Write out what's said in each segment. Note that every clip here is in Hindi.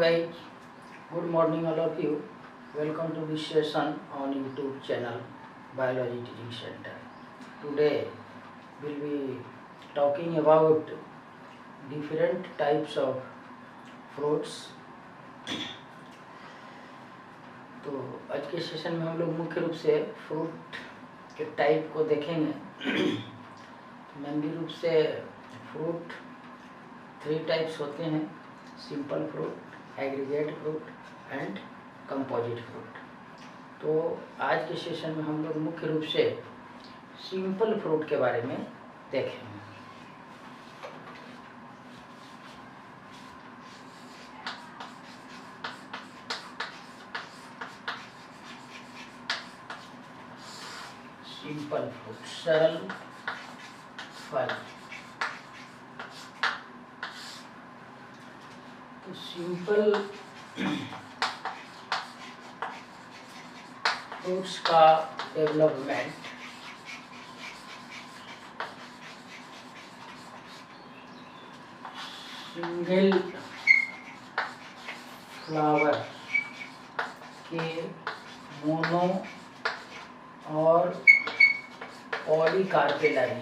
guys, good morning all of you. Welcome to this session on YouTube channel Biology Teaching Center. Today we'll be talking about different types of fruits. तो आज के सेशन में हम लोग मुख्य रूप से फ्रूट के टाइप को देखेंगे। मेनली रूप से फ्रूट 3 टाइप्स होते हैं: simple fruit, aggregate fruit and composite fruit. तो आज के सेशन में हम लोग मुख्य रूप से सिंपल फ्रूट के बारे में देखेंगे। सिंपल फ्रूट, सरल फल। तो सिंपल फ्रूट्स का डेवलपमेंट सिंगल फ्लावर के मोनो और पॉलीकार्पेलरी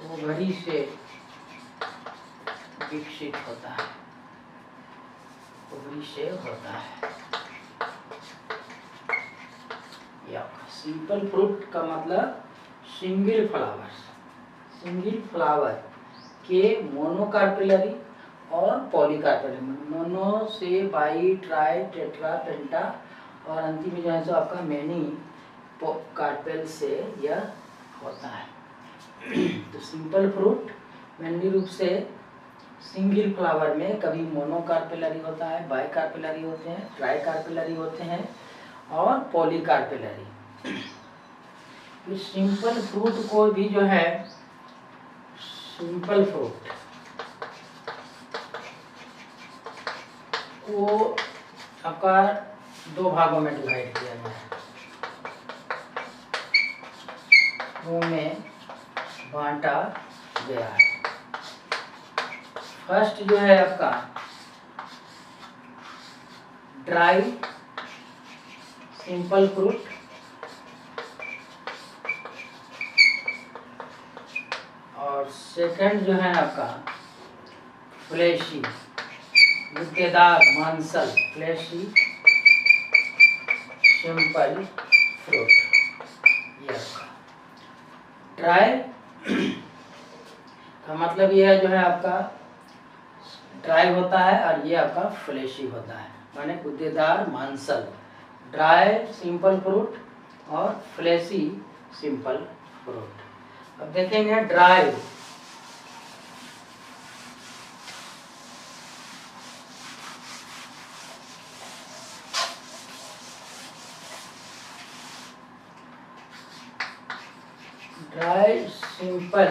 ओवरी से विकसित होता है, ओवरी से होता है। या सिंपल फ्रूट का मतलब सिंगल फ्लावर के मोनोकार्पेलरी और पॉलीकार्पेलरी। मोनो से बाई, ट्राई, टेट्रा, पेंटा और अंतिम में जो है सो आपका मैनी कार्पेल से यह होता है। तो सिंपल फ्रूट मेनली रूप से सिंगल फ्लावर में कभी मोनोकार्पेलरी होता है, बाई कार्पेलरी होते हैं, ट्राई कार्पेलरी होते हैं और पॉलीकार्पेलरी। इस सिंपल फ्रूट को भी जो है सिंपल फ्रूट को आपका 2 भागों में डिवाइड किया गया है, में बांटा गया है। फर्स्ट जो है आपका ड्राई सिंपल फ्रूट, और सेकंड जो है आपका फ्लैशी गुद्देदार मांसल फ्लैशी सिंपल फ्रूट। ये ड्राई का मतलब यह जो है आपका ड्राई होता है और ये आपका फ्लैशी होता है, माने गुद्देदार मांसल। ड्राई सिंपल फ्रूट और फ्लैशी सिंपल फ्रूट। अब देखेंगे ड्राई। ड्राई सिंपल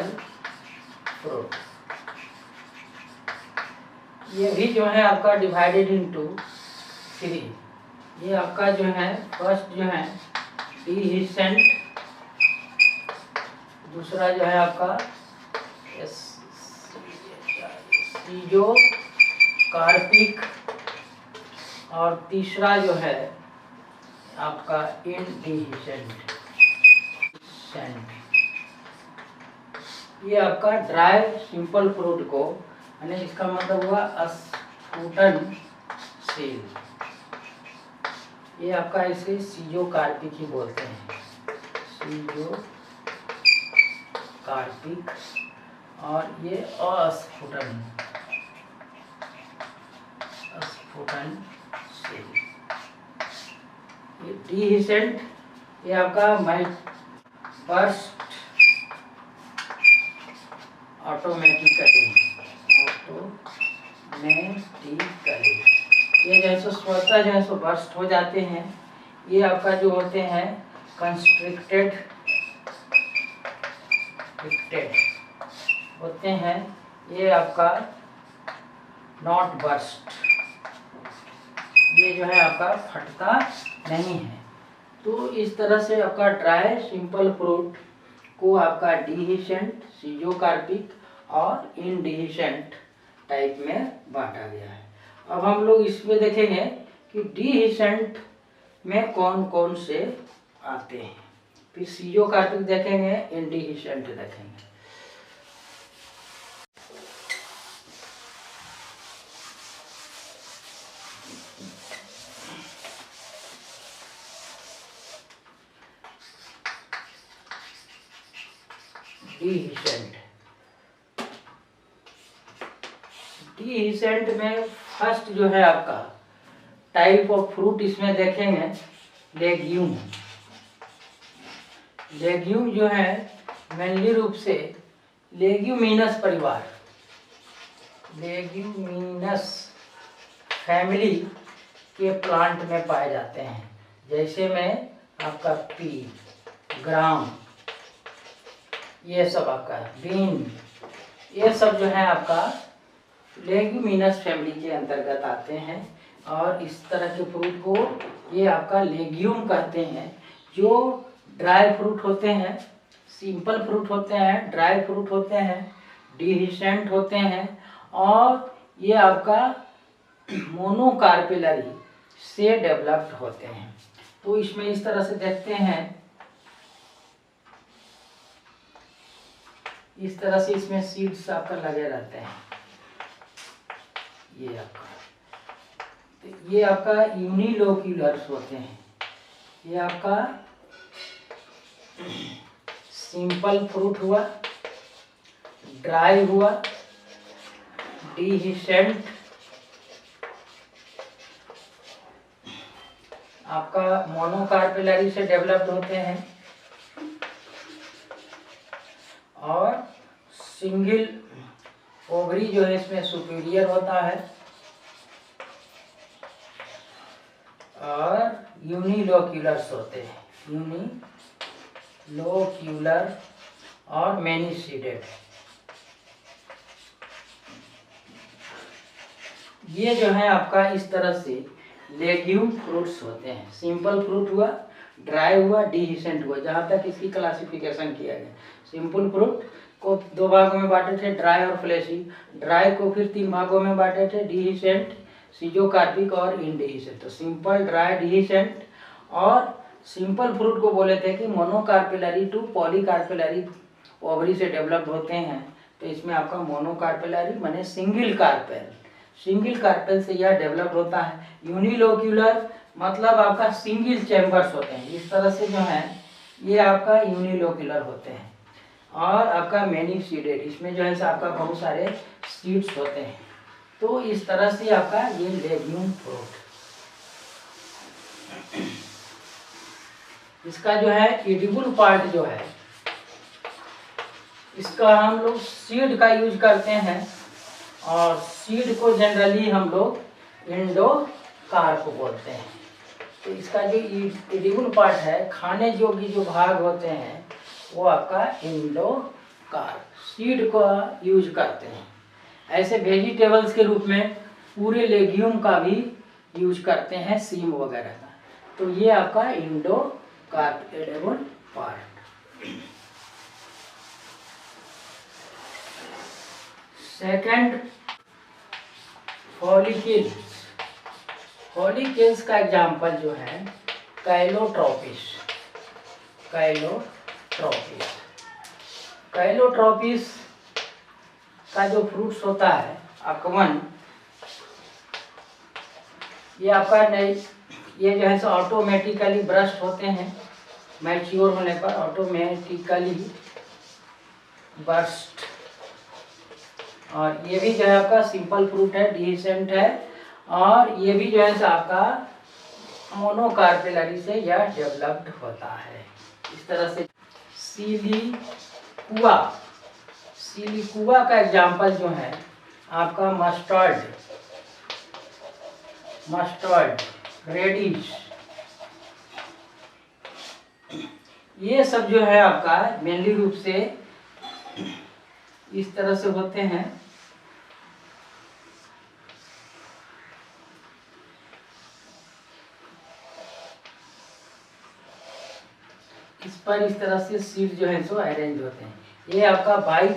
फ्रूट ये भी जो है आपका डिवाइडेड इनटू 3। ये आपका जो है फर्स्ट जो है डीहिसेंट, दूसरा जो है आपका सीजो कार्पिक और तीसरा जो है आपका इनडीहिसेंट। ये आपका ड्राई सिंपल फ्रूट को, यानी इसका मतलब हुआ अस्फुटन सेल। ये आपका इसे सीजो कार्पिक ही बोलते हैं, सीजो कार्पिक। और ये अस्फुटन सेल। ये डीहिसेंट, ये आपका बर्स्ट ऑटोमेटिकली ये जैसे स्वतः जो है सो बर्स्ट हो जाते हैं। ये आपका जो होते हैं कंस्ट्रिक्टेड होते हैं, ये आपका नॉट बर्स्ट, ये जो है आपका फटता नहीं है। तो इस तरह से आपका ड्राई सिंपल फ्रूट को आपका डिहिसेंट, सीजोकार्पिक और इनडिहिसेंट टाइप में बांटा गया है। अब हम लोग इसमें देखेंगे कि डिहिसेंट में कौन कौन से आते हैं, फिर सीजोकार्पिक देखेंगे, इनडिहिसेंट देखेंगे। डिहिसेंट, डिहिसेंट में फर्स्ट जो है आपका टाइप ऑफ फ्रूट इसमें देखेंगे लेग्यूम। लेग्यूम जो है मेनली रूप से लेग्यूमिनस परिवार, लेग्यूमिनस फैमिली के प्लांट में पाए जाते हैं। जैसे में आपका पी, ग्राम, ये सब आपका बीन, ये सब जो है आपका लेग्यूमिनस फैमिली के अंतर्गत आते हैं। और इस तरह के फ्रूट को ये आपका लेग्यूम कहते हैं। जो ड्राई फ्रूट होते हैं, सिंपल फ्रूट होते हैं, ड्राई फ्रूट होते हैं, डिहिसेंट होते हैं, और ये आपका मोनोकार्पेलरी से डेवलप्ड होते हैं। तो इसमें इस तरह से देखते हैं, इस तरह से इसमें सीड्स आपका लगे रहते हैं। ये आपका, तो ये आपका यूनिलोक्यूलर्स होते हैं। ये आपका सिंपल फ्रूट हुआ, ड्राई हुआ, डिहिसेंट आपका मोनोकार्पेलरी से डेवलप्ड होते हैं, और सिंगल ओवरी जो है इसमें सुपीरियर होता है, और यूनिलोक्यूलर्स होते हैं, यूनिलोक्यूलर और मैनी सीडेड। ये जो है आपका इस तरह से लेग्यूम फ्रूट्स होते हैं। सिंपल फ्रूट हुआ, ड्राई हुआ, डिहिसेंट हुआ, जहाँ तक इसकी क्लासिफिकेशन किया गया। सिंपल फ्रूट को दो भागों में बांटे थे, ड्राई और फ्लेशी। ड्राई को फिर तीन भागों में बांटे थे, डिहिसेंट, सीजोकार्पिक और इनडिहिसेंट। तो सिंपल, ड्राई, डिहिसेंट। और सिंपल फ्रूट को बोले थे कि मोनोकार्पेलरी टू पॉलीकार्पेलरी ओवरी से डेवलप होते हैं। तो इसमें आपका मोनोकार्पेलरी माने सिंगल कार्पेल, सिंगल कार्पेल से यह डेवलप होता है। यूनिलोक्यूलर मतलब आपका सिंगल चैम्बर्स होते हैं। इस तरह से जो है ये आपका यूनिलोक्यूलर होते हैं। और आपका मैनी सीडेड, इसमें जो है आपका बहुत सारे सीड्स होते हैं। तो इस तरह से आपका ये लेग्यूम फ्रूट, इसका जो है एडिबल पार्ट जो है, इसका हम लोग सीड का यूज करते हैं, और सीड को जनरली हम लोग एंडोकार्प बोलते हैं। तो इसका जो एडिबल पार्ट है, खाने योग्य जो भाग होते हैं, वो आपका एंडोकार्प, सीड को यूज करते हैं। ऐसे वेजिटेबल्स के रूप में पूरे लेग्यूम का भी यूज करते हैं, सीम वगैरह का। तो ये आपका endocarp edible part. Second, follicles. Follicles का एग्जाम्पल जो है कैलोट्रोपिस, कैलोट्रोपिस। कैलोट्रोपिस का जो फ्रूट्स होता है अकवन, ये आपका नहीं, ये जो है सो ऑटोमेटिकली ब्रस्ट होते हैं, मैच्योर होने पर ऑटोमेटिकली बर्स्ट। और ये भी जो है आपका सिंपल फ्रूट है, डिहिसेंट है, और ये भी जो है आपका मोनोकार्पेलरी से यह डेवलप्ड होता है। इस तरह से सिलिकुआ, सिलिकुआ का एग्जाम्पल जो है आपका मस्टर्ड, मस्टर्ड, रेडिश, ये सब जो है आपका मेनली रूप से इस तरह से होते हैं। इस पर इस तरह से सीड जो है सो अरेंज होते हैं। ये आपका बाई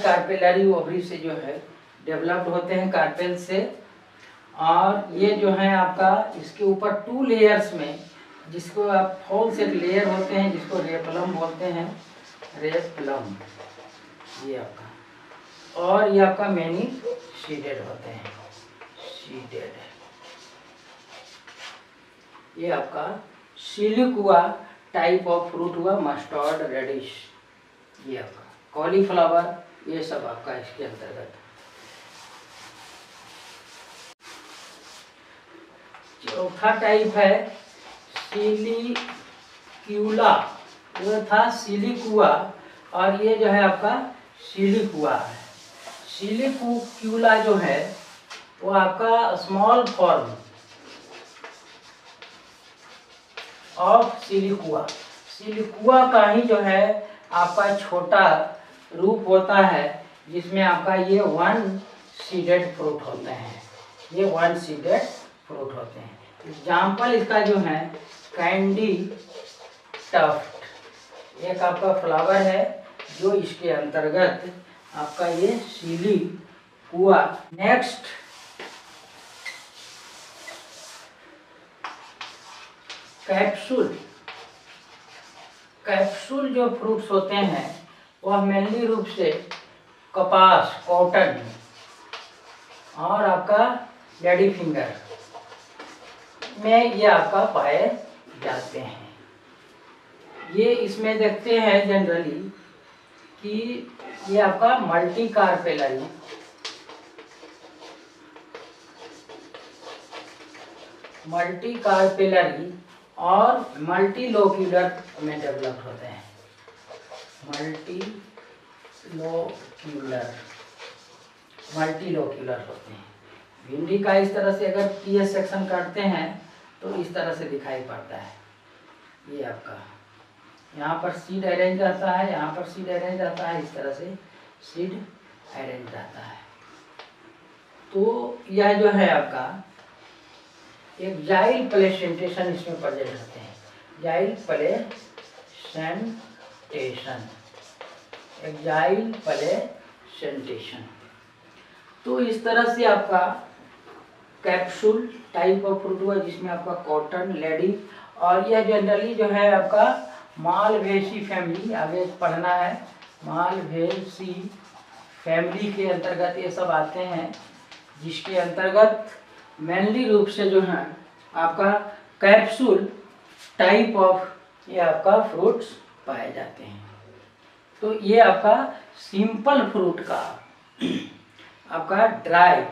कार्पेलरी ओवरी से जो है डेवलप्ड होते हैं, कार्पेल से। और ये जो है आपका इसके ऊपर 2 लेयर्स में, जिसको आप फॉल्स एक लेयर होते हैं जिसको रेपलम बोलते हैं, रेपलम ये आपका। और ये आपका मैनी सीडेड होते हैं, सीडेड। ये आपका सिलिक हुआ, टाइप ऑफ फ्रूट हुआ, मस्टर्ड रेडिश, ये आपका कॉलीफ्लावर, ये सब आपका इसके अंतर्गत। चौथा टाइप है सिलिक्यूला, वो था सिलिकुआ, और ये जो है आपका सिलिकुआ है। सिलिक्यूला जो है वो आपका स्मॉल फॉर्म ऑफ सिलिकुआ का ही जो है आपका छोटा रूप होता है, जिसमें आपका ये 1 सीडेड फ्रूट होते हैं, ये 1 सीडेड फ्रूट होते हैं। एग्जाम्पल इसका जो है कैंडी टफ्ट, एक आपका फ्लावर है जो इसके अंतर्गत आपका ये सिलिकुआ। नेक्स्ट कैप्सूल जो फ्रूट्स होते हैं वह मेनली रूप से कपास, कॉटन और आपका लेडी फिंगर में ये आपका पाए जाते हैं। ये इसमें देखते हैं जनरली कि ये आपका मल्टी कार्पेलरी और मल्टीलोक्यूलर में डेवलप होते हैं, मल्टीलोक्यूलर होते हैं। भिंडी का इस तरह से अगर पीएस सेक्शन काटते हैं तो इस तरह से दिखाई पड़ता है। ये आपका यहाँ पर सीड अरेंज रहता है, यहाँ पर सीड अरेंज रहता है, इस तरह से सीड अरेंज रहता है। तो यह जो है आपका एक जाइल प्लेसेंटेशन इसमें प्रेजेंट रहते हैं, जाइल प्लेसेंटेशन। तो इस तरह से आपका कैप्सूल टाइप ऑफ फ्रूट हुआ, जिसमें आपका कॉटन, लेडी, और यह जनरली जो है आपका मालवेसी फैमिली, आगे पढ़ना है, मालवेसी फैमिली के अंतर्गत ये सब आते हैं, जिसके अंतर्गत मेनली रूप से जो है आपका कैप्सूल टाइप ऑफ ये आपका फ्रूट्स पाए जाते हैं। तो ये आपका सिंपल फ्रूट का आपका ड्राई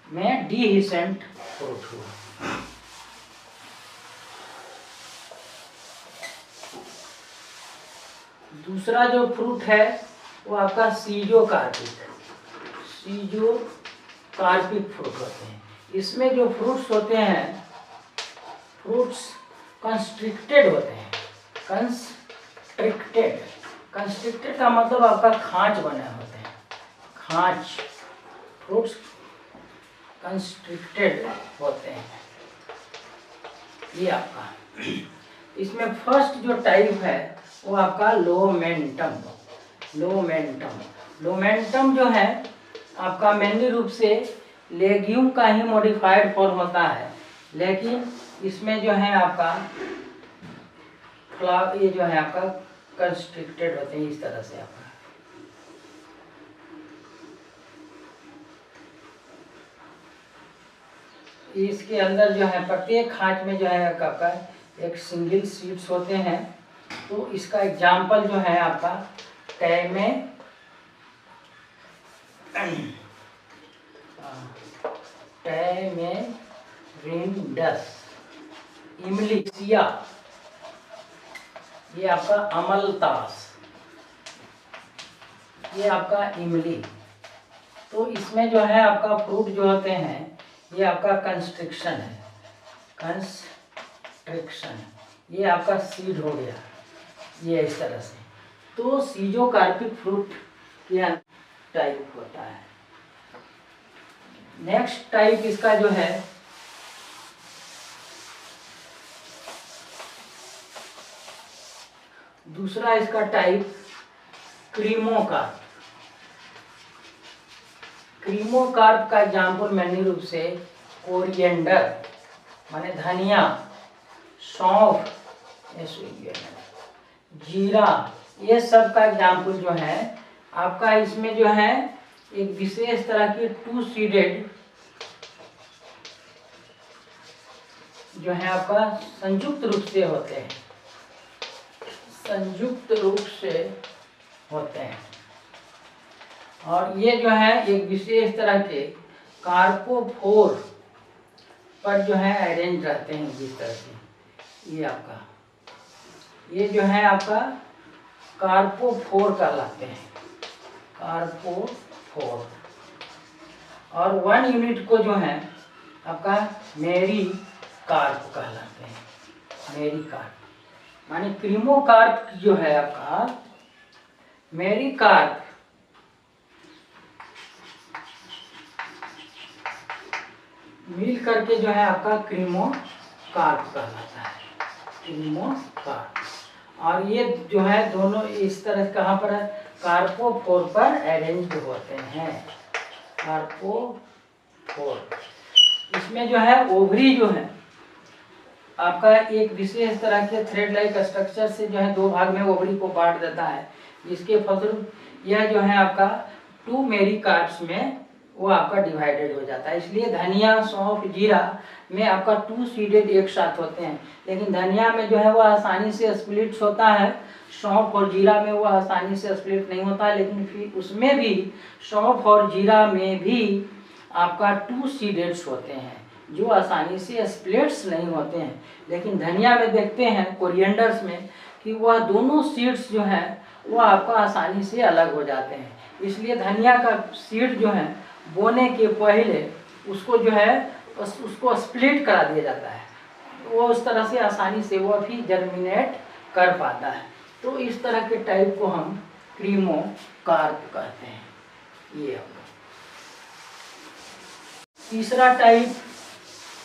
में डिहिसेंट फ्रूट हुआ। दूसरा जो फ्रूट है वो आपका सीजोकार्पिक फ्रूट होते हैं। इसमें जो फ्रूट्स होते हैं, फ्रूट्स कंस्ट्रिक्टेड होते हैं, कंस्ट्रिक्टेड का मतलब आपका खांच बने होते हैं, खांच, फ्रूट्स कंस्ट्रिक्टेड होते हैं। ये आपका इसमें फर्स्ट जो टाइप है वो आपका लोमेंटम जो है आपका मेनली रूप से लेग्यूम का ही मॉडिफाइड फॉर्म होता है, लेकिन इसमें जो है आपका ये जो है आपका कंस्ट्रिक्टेड होते हैं, इस तरह से आपका। इसके अंदर जो है प्रत्येक खांच में जो है आपका एक सिंगल सीड्स होते हैं। तो इसका एग्जाम्पल जो है आपका टैमेरिंडस, इमलिसिया, ये आपका अमलतास, ये आपका इमली। तो इसमें जो है आपका फ्रूट जो होते हैं ये आपका कंस्ट्रिक्शन है, ये आपका सीड हो गया, ये इस तरह से। तो सीजोकार्पिक फ्रूट यह टाइप होता है। नेक्स्ट टाइप इसका जो है दूसरा इसका टाइप क्रीमोकार्प। क्रीमोकार्प का एग्जाम्पल मैन्य रूप से कोरिएंडर माने धनिया, सौंफ, जीरा, ये सब का एग्जाम्पल जो है आपका इसमें जो है एक विशेष तरह के टू सीडेड जो है आपका संयुक्त रूप से होते हैं, संयुक्त रूप से होते हैं। और ये जो है एक विशेष तरह के कार्पोफोर पर जो है अरेंज रहते हैं जिस तरह से। ये आपका ये जो है आपका कार्पोफोर कहलाते हैं, कार्पोफोर। और 1 यूनिट को जो है आपका मेरी कार्प कहलाते हैं, मेरी कार्प। माने क्रीमोकार्प जो है आपका मेरी कार्प मिल करके जो है आपका क्रीमोकार्प कहलाता है, क्रीमोकार्प। और ये जो है दोनों इस तरह कहाँ पर है, कार्पोफोर पर अरेंज होते हैं, कार्पोफोर। इसमें जो है ओवरी जो है आपका एक विशेष तरह के थ्रेड लाइक स्ट्रक्चर से जो है 2 भाग में ओवरी को बांट देता है, जिसके फलस्वरूप यह जो है आपका 2 मेरिकार्प्स में वो आपका डिवाइडेड हो जाता है। इसलिए धनिया, सौंफ, जीरा में आपका 2 सीडेड एक साथ होते हैं, लेकिन धनिया में जो है वह आसानी से स्प्लिट्स होता है, सौंफ और जीरा में वह आसानी से स्प्लिट नहीं होता है। लेकिन फिर उसमें भी सौंफ और जीरा में भी आपका 2 सीडेड्स होते हैं जो आसानी से स्प्लिट्स नहीं होते हैं। लेकिन धनिया में देखते हैं कोरिएंडर्स में कि वह दोनों सीड्स जो हैं वह आपका आसानी से अलग हो जाते हैं। इसलिए धनिया का सीड जो है बोने के पहले उसको जो है उसको स्प्लिट करा दिया जाता है, वो उस तरह से आसानी से वो भी जर्मिनेट कर पाता है। तो इस तरह के टाइप को हम क्रीमोकार्प कहते हैं। ये होगा तीसरा टाइप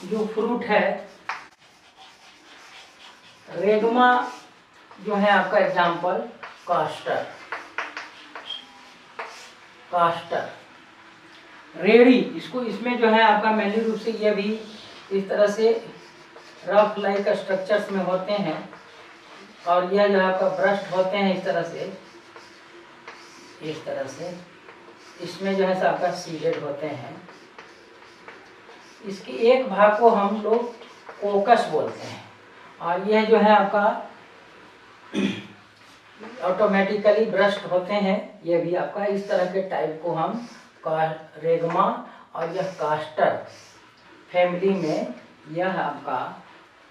जो फ्रूट है, रेगमा जो है आपका एग्जाम्पल कास्टर, कास्टर, रेडी। इसको इसमें जो है आपका मैन्युअल रूप से ये भी इस तरह से रफ लाइक स्ट्रक्चर्स में होते हैं, और यह जो है आपका ब्रस्ट होते हैं इस तरह से, इस तरह से। इसमें जो है आपका सीडेड होते हैं। इसके एक भाग को हम लोग कोकस बोलते हैं, और यह जो है आपका ऑटोमेटिकली ब्रस्ट होते हैं। यह भी आपका इस तरह के टाइप को हम रेगमा और यह कास्टर फैमिली में यह आपका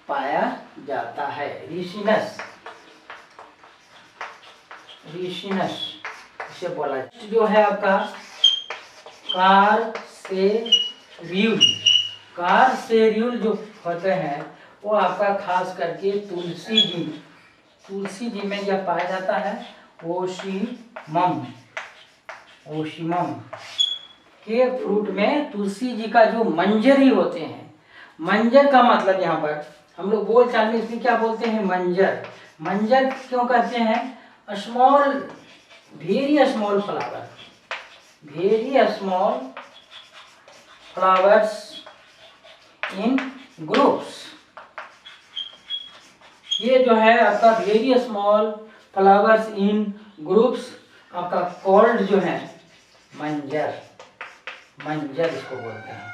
पाया जाता है। रिसिनस, रिसिनस इसे बोला जो है आपका कार्सेरियुल, कार्सेरियुल जो होते हैं वो आपका खास करके तुलसी जी, तुलसी जी में यह पाया जाता है। ओशिमम, ओशिमम के फ्रूट में तुलसी जी का जो मंजर ही होते हैं। मंजर का मतलब यहाँ पर हम लोग बोल चाल में इसमें क्या बोलते हैं, मंजर। मंजर क्यों कहते हैं, small, very small flower, very small flowers in groups. ये जो है आपका very small flowers in groups आपका कॉल्ड जो है मंजर, मंजर इसको बोलते हैं।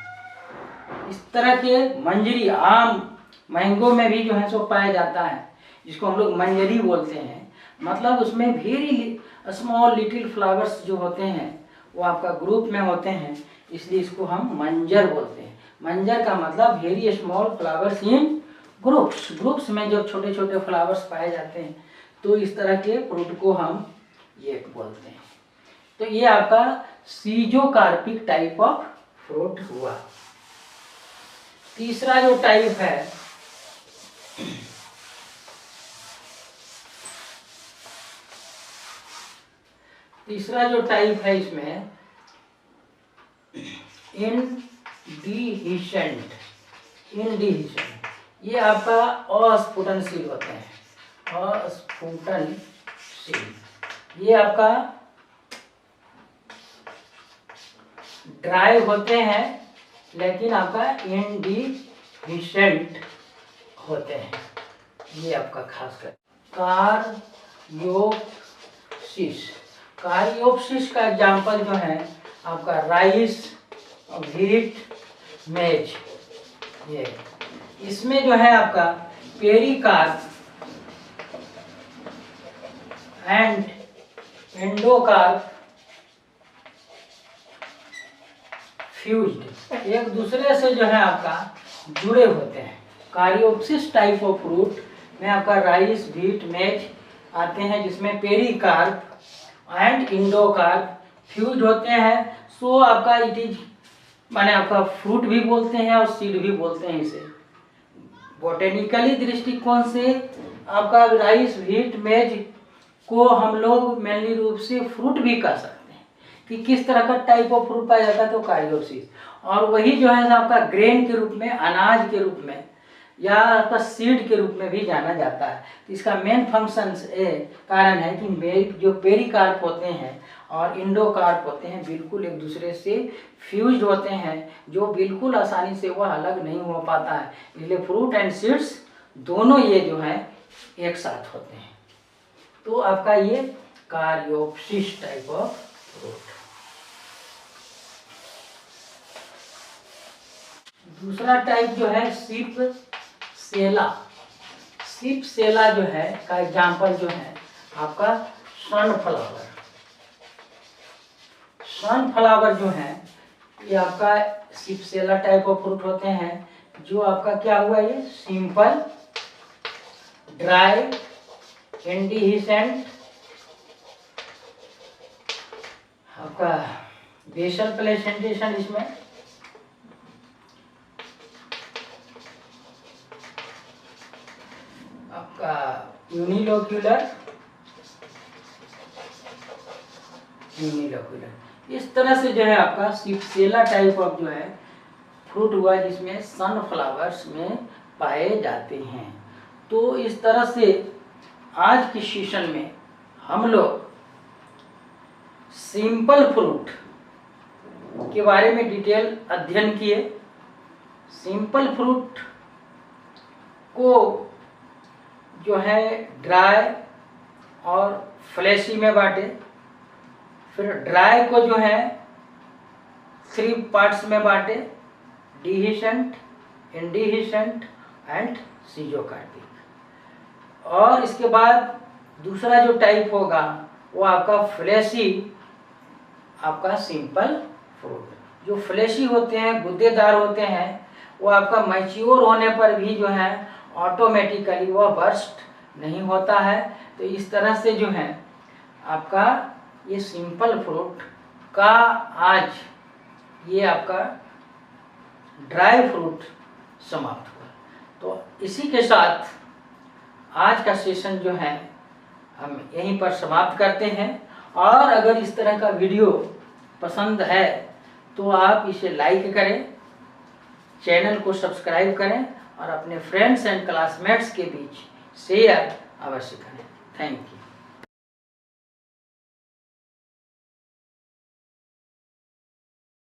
इस तरह के मंजरी आम मैंगो में भी जो है सो पाया जाता है, जिसको हम लोग मंजरी बोलते हैं। मतलब उसमें वेरी स्मॉल लिटिल फ्लावर्स जो होते हैं वो आपका ग्रुप में होते हैं, इसलिए इसको हम मंजर बोलते हैं। मंजर का मतलब very small flowers in groups, groups में जब छोटे छोटे फ्लावर्स पाए जाते हैं तो इस तरह के फ्रूट को हम ये बोलते हैं। तो ये आपका सीजोकार्पिक टाइप ऑफ फ्रूट हुआ। तीसरा जो टाइप है तीसरा जो टाइप है इसमें इंडिहिसेंट, इंडिहिसेंट। ये आपका अस्फुटनशील होते हैं, और स्फुटन शील। ये आपका ड्राई होते हैं लेकिन आपका इनडिफिशेंट होते हैं। ये आपका खास कर कार्योप्सिस। कार्योप्सिस का एग्जाम्पल जो है आपका राइस, व्हीट, मेज। ये इसमें जो है आपका पेरिकार्प एंड एंडोकार्प फ्यूज्ड, एक दूसरे से जो है आपका जुड़े होते हैं। कार्योप्सिस टाइप ऑफ फ्रूट में आपका राइस, व्हीट, मेज आते हैं, जिसमें पेरिकार्प एंड इंडोकार्प फ्यूज होते हैं। सो आपका इट इज माने आपका फ्रूट भी बोलते हैं और सीड भी बोलते हैं इसे। बोटेनिकली दृष्टिकोण से आपका राइस, व्हीट, मेज को हम लोग मेनली रूप से फ्रूट भी कह सकते हैं कि किस तरह का टाइप ऑफ फ्रूट पाया जाता है, तो कार्योप्सिस। और वही जो है आपका ग्रेन के रूप में, अनाज के रूप में या आपका सीड के रूप में भी जाना जाता है। तो इसका मेन फंक्शन कारण है कि जो पेरिकार्प होते हैं और इंडोकार्प होते हैं बिल्कुल एक दूसरे से फ्यूज्ड होते हैं, जो बिल्कुल आसानी से वह अलग नहीं हो पाता है। इसलिए फ्रूट एंड सीड्स दोनों ये जो है एक साथ होते हैं। तो आपका ये कार्योप्सिस टाइप ऑफ फ्रूट। दूसरा टाइप जो है सिपसेला। सिपसेला जो है का एग्जाम्पल जो है आपका सनफ्लावर। सनफ्लावर जो है ये आपका सिपसेला टाइप ऑफ फ्रूट होते हैं, जो आपका क्या हुआ, ये सिंपल, ड्राई, इंडिहिसेंट, आपका बेसल प्लेसेंटेशन इसमें, आपका यूनिलोक्यूलर, इस तरह से जो है आपका सिपसेला टाइप ऑफ जो है फ्रूट हुआ, जिसमें सनफ्लावर्स में पाए जाते हैं। तो इस तरह से आज के सेशन में हम लोग सिंपल फ्रूट के बारे में डिटेल अध्ययन किए। सिंपल फ्रूट को जो है ड्राई और फ्लैशी में बांटे, फिर ड्राई को जो है 3 पार्ट्स में बांटे, डिहिसेंट, इंडिहिसेंट एंड सीजोकार्पिक। और इसके बाद दूसरा जो टाइप होगा वो आपका फ्लैशी, आपका सिंपल फ्रूट। जो फ्लैशी होते हैं, गुद्देदार होते हैं, वो आपका मैच्योर होने पर भी जो है ऑटोमेटिकली वह बर्स्ट नहीं होता है। तो इस तरह से जो है आपका ये सिंपल फ्रूट का आज ये आपका ड्राई फ्रूट समाप्त हुआ। तो इसी के साथ आज का सेशन जो है हम यहीं पर समाप्त करते हैं। और अगर इस तरह का वीडियो पसंद है तो आप इसे लाइक करें, चैनल को सब्सक्राइब करें और अपने फ्रेंड्स एंड क्लासमेट्स के बीच शेयर अवश्य करें। Thank you.